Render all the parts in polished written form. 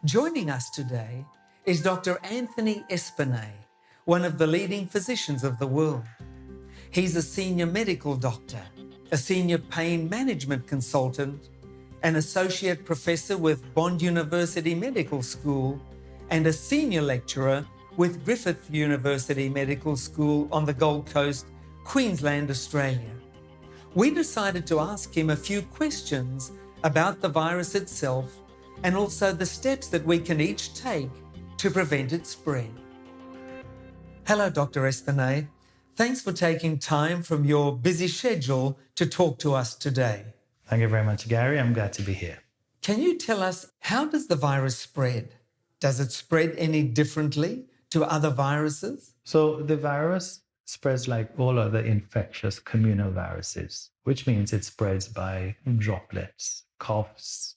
Joining us today is Dr. Anthony Espinet, one of the leading physicians of the world. He's a senior medical doctor, a senior pain management consultant, an associate professor with Bond University Medical School, and a senior lecturer with Griffith University Medical School on the Gold Coast, Queensland, Australia. We decided to ask him a few questions about the virus itself and also the steps that we can each take to prevent its spread. Hello, Dr. Espinet. Thanks for taking time from your busy schedule to talk to us today. Thank you very much, Gary. I'm glad to be here. Can you tell us, how does the virus spread? Does it spread any differently to other viruses? So the virus spreads like all other infectious communal viruses, which means it spreads by droplets, coughs,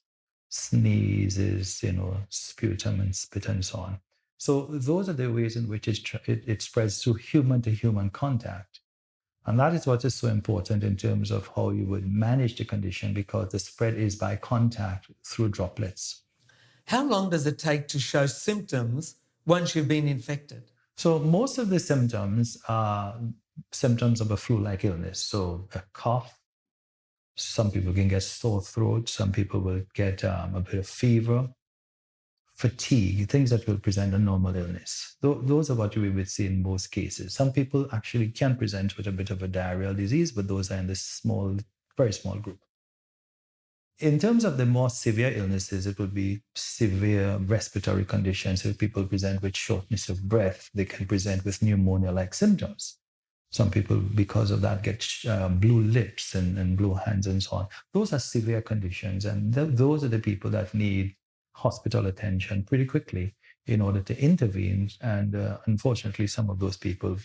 sneezes, sputum and spit and so on. So those are the ways in which it spreads through human-to-human contact. And that is what is so important in terms of how you would manage the condition, because the spread is by contact through droplets. How long does it take to show symptoms once you've been infected? So most of the symptoms are symptoms of a flu-like illness. So a cough, some people can get sore throat, some people will get a bit of fever, fatigue, things that will present a normal illness. Those are what we would see in most cases. Some people actually can present with a bit of a diarrheal disease, but those are in this very small group. In terms of the more severe illnesses, it would be severe respiratory conditions. If people present with shortness of breath, they can present with pneumonia-like symptoms. Some people, because of that, get blue lips and blue hands and so on. Those are severe conditions, and those are the people that need hospital attention pretty quickly in order to intervene. And unfortunately, some of those people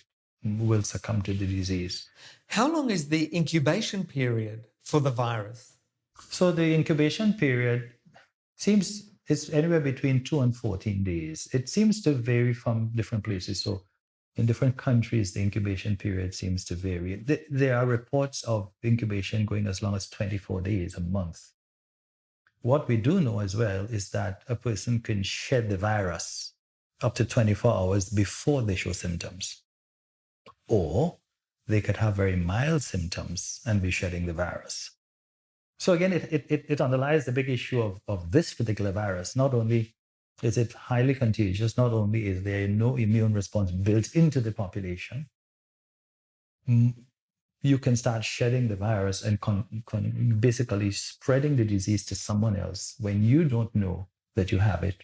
will succumb to the disease. How long is the incubation period for the virus? So the incubation period it's anywhere between 2 and 14 days. It seems to vary from different places. So in different countries, the incubation period seems to vary. There are reports of incubation going as long as 24 days, a month. What we do know as well is that a person can shed the virus up to 24 hours before they show symptoms. Or they could have very mild symptoms and be shedding the virus. So again, it underlies the big issue of this particular virus. Not only is it highly contagious, not only is there no immune response built into the population, you can start shedding the virus and basically spreading the disease to someone else when you don't know that you have it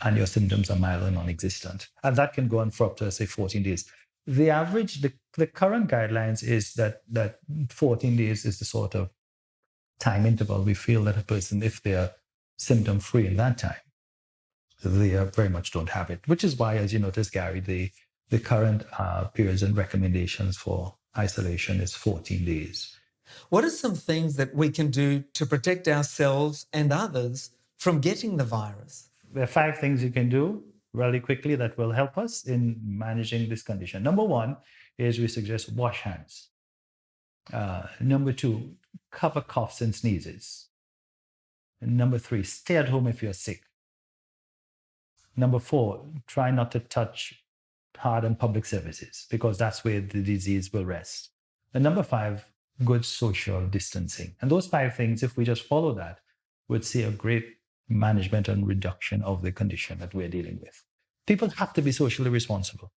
and your symptoms are mild or non-existent. And that can go on for up to, say, 14 days. The average, the current guidelines is that 14 days is the sort of time interval we feel that a person, if they are symptom-free in that time, they very much don't have it, which is why, as you notice, Gary, the current periods and recommendations for isolation is 14 days. What are some things that we can do to protect ourselves and others from getting the virus? There are 5 things you can do really quickly that will help us in managing this condition. Number 1 is we suggest wash hands. Number 2, cover coughs and sneezes. And number 3, stay at home if you're sick. Number 4, try not to touch hard and public services, because that's where the disease will rest. And number 5, good social distancing. And those 5 things, if we just follow that, would see a great management and reduction of the condition that we're dealing with. People have to be socially responsible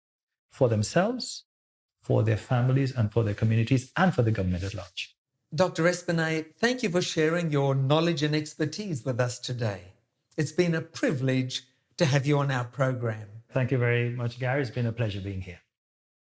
for themselves, for their families, and for their communities, and for the government at large. Dr. Espinet, thank you for sharing your knowledge and expertise with us today. It's been a privilege to have you on our program. Thank you very much, Gary. It's been a pleasure being here.